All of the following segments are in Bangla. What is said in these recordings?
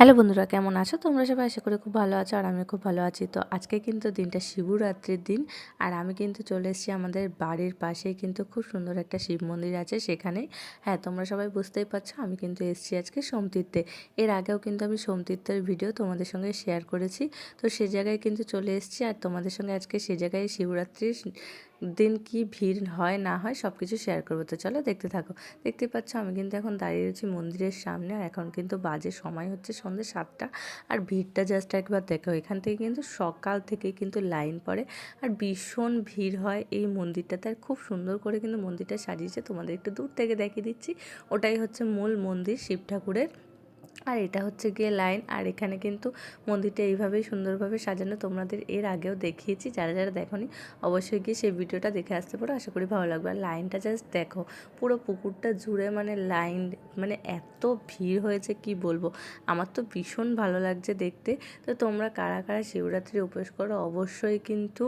হ্যালো বন্ধুরা, কেমন আছো তোমরা সবাই? আশা করি খুব ভালো আছো আর আমি খুব ভালো আছি। তো আজকে কিন্তু দিনটা শিবরাত্রির দিন, আর আমি কিন্তু চলে এসেছি আমাদের বাড়ির পাশেই কিন্তু খুব সুন্দর একটা শিব মন্দির আছে সেখানেই। হ্যাঁ, তোমরা সবাই বুঝতেই পারছো আমি কিন্তু এসেছি আজকে সোমতীর্থে। এর আগেও কিন্তু আমি সোমতীর্থের ভিডিও তোমাদের সঙ্গে শেয়ার করেছি। তো সে জায়গায় কিন্তু চলে এসেছি আর তোমাদের সঙ্গে আজকে সে জায়গায় শিবরাত্রির দিন কি ভিড় হয় না হয় সব কিছু শেয়ার করবো। তো চলো দেখতে থাকো। দেখতে পাচ্ছ আমি কিন্তু এখন দাঁড়িয়ে রয়েছি মন্দিরের সামনে, আর এখন কিন্তু বাজে সময় হচ্ছে সন্ধ্যে 7টা। আর ভিড়টা জাস্ট একবার দেখো, এখান থেকে কিন্তু সকাল থেকে কিন্তু লাইন পড়ে আর ভীষণ ভিড় হয় এই মন্দিরটাতে। আর খুব সুন্দর করে কিন্তু মন্দিরটা সাজিয়েছে, তোমাদের একটু দূর থেকে দেখিয়ে দিচ্ছি। ওটাই হচ্ছে মূল মন্দির শিব ঠাকুরের, আর এটা হচ্ছে গিয়ে লাইন। আর এখানে কিন্তু মন্দিরটা এইভাবেই সুন্দরভাবে সাজানো, তোমাদের এর আগেও দেখিয়েছি। যারা যারা দেখোনি অবশ্যই গিয়ে সেই ভিডিওটা দেখে আসতে পারো, আশা করি ভালো লাগবে। আর লাইনটা জাস্ট দেখো, পুরো পুকুরটা জুড়ে মানে লাইন, মানে এত ভিড় হয়েছে কি বলবো। আমার তো ভীষণ ভালো লাগছে দেখতে। তো তোমরা কারা কারা শিবরাত্রি উপোস করো অবশ্যই কিন্তু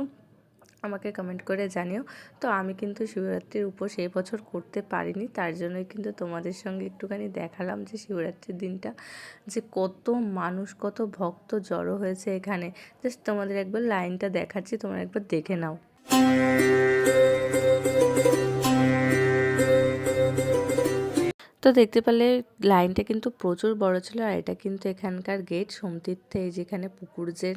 আমাকে কমেন্ট করে জানিও। তো আমি কিন্তু শিবরাত্রির উপোস এই বছর করতে পারিনি, তার জন্যই কিন্তু তোমাদের সঙ্গে একটুখানি দেখালাম যে শিবরাত্রির দিনটা যে কত মানুষ, কত ভক্ত জড়ো হয়েছে এখানে। জাস্ট তোমাদের একবার লাইনটা দেখাচ্ছি, তোমরা একবার দেখে নাও। তো দেখতে পেলে লাইনটা কিন্তু প্রচুর বড় ছিল, আর এটা কিন্তু এখানকার গেট সোমতীর্থে, যেখানে পুকুর যে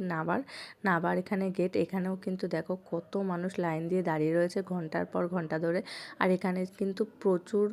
নাবার এখানে গেট। এখানেও কিন্তু দেখো কত মানুষ লাইন দিয়ে দাঁড়িয়ে রয়েছে ঘন্টার পর ঘন্টা ধরে। আর এখানে কিন্তু প্রচুর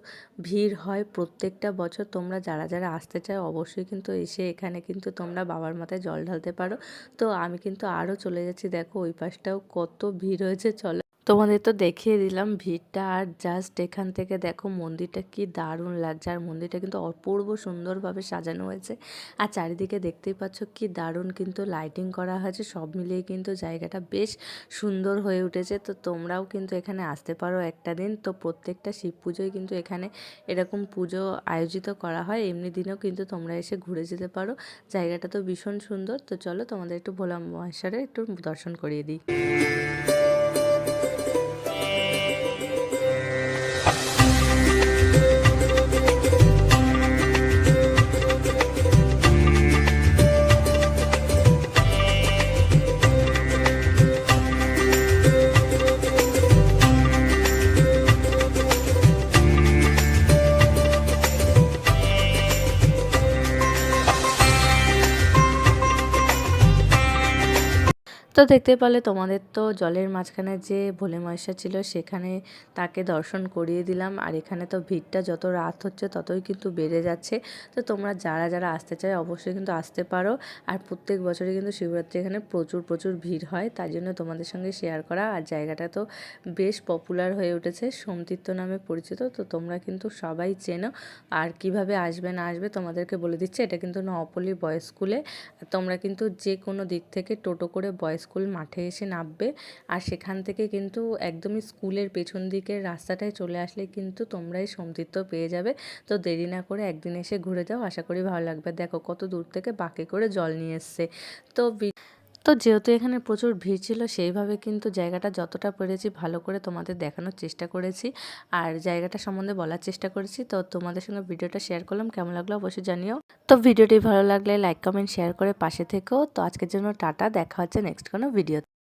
ভিড় হয় প্রত্যেকটা বছর। তোমরা যারা যারা আসতে চাও অবশ্যই কিন্তু এসে এখানে কিন্তু তোমরা বাবার মাথায় জল ঢালতে পারো। তো আমি কিন্তু আরও চলে যাচ্ছি, দেখো ওই পাশটাও কত ভিড় হয়েছে। চলো তোমাদের তো দেখিয়ে দিলাম ভিড়টা। আর জাস্ট এখান থেকে দেখো মন্দিরটা কি দারুণ লাগছে, আর মন্দিরটা কিন্তু অপূর্ব সুন্দরভাবে সাজানো হয়েছে। আর চারিদিকে দেখতেই পাচ্ছ কি দারুণ কিন্তু লাইটিং করা হয়েছে, সব মিলিয়ে কিন্তু জায়গাটা বেশ সুন্দর হয়ে উঠেছে। তো তোমরাও কিন্তু এখানে আসতে পারো একটা দিন। তো প্রত্যেকটা শিব পুজোয় কিন্তু এখানে এরকম পুজো আয়োজিত করা হয়, এমনি দিনেও কিন্তু তোমরা এসে ঘুরে যেতে পারো। জায়গাটা তো ভীষণ সুন্দর। তো চলো তোমাদের একটু ভোলা মহেশ্বরে একটু দর্শন করিয়ে দিই। তো দেখতে পেলে তোমাদের তো জলের মাঝখানে যে ভোলে মহেশ্বর ছিল সেখানে তাকে দর্শন করিয়ে দিলাম। আর এখানে তো ভিড়টা যত রাত হচ্ছে ততই কিন্তু বেড়ে যাচ্ছে। তো তোমরা যারা যারা আসতে চায় অবশ্যই কিন্তু আসতে পারো। আর প্রত্যেক বছরই কিন্তু শিবরাত্রি এখানে প্রচুর প্রচুর ভিড় হয়, তাই জন্য তোমাদের সঙ্গে শেয়ার করা। আর জায়গাটা তো বেশ পপুলার হয়ে উঠেছে, সোমতীর্থ নামে পরিচিত। তো তোমরা কিন্তু সবাই চেনো। আর কিভাবে আসবে না আসবে তোমাদেরকে বলে দিচ্ছে, এটা কিন্তু নওপল্লী বয়েজ স্কুলে। তোমরা কিন্তু যে কোনো দিক থেকে টোটো করে বয়েজ স্কুল মাঠে এসে নামবে, আর সেখান থেকে কিন্তু একদমই স্কুলের পেছন দিকের রাস্তাটায় চলে আসলে কিন্তু তোমরা এই সোমতীর্থ পেয়ে যাবে। তো দেরি না করে একদিন এসে ঘুরে যাও, আশা করি ভালো লাগবে। দেখো কত দূর থেকে বাঁকে করে জল নিয়ে এসছে। তো যেহেতু এখানে প্রচুর ভিড় ছিল, সেইভাবে কিন্তু জায়গাটা যতটা পেরেছি ভালো করে তোমাদের দেখানোর চেষ্টা করেছি, আর জায়গাটা সম্বন্ধে বলার চেষ্টা করেছি। তো তোমাদের সঙ্গে ভিডিওটা শেয়ার করলাম, কেমন লাগলো অবশ্যই জানিও। তো ভিডিওটি ভালো লাগলে লাইক কমেন্ট শেয়ার করে পাশে থেকো। তো আজকের জন্য টাটা, দেখা হচ্ছে নেক্সট কোনো ভিডিও।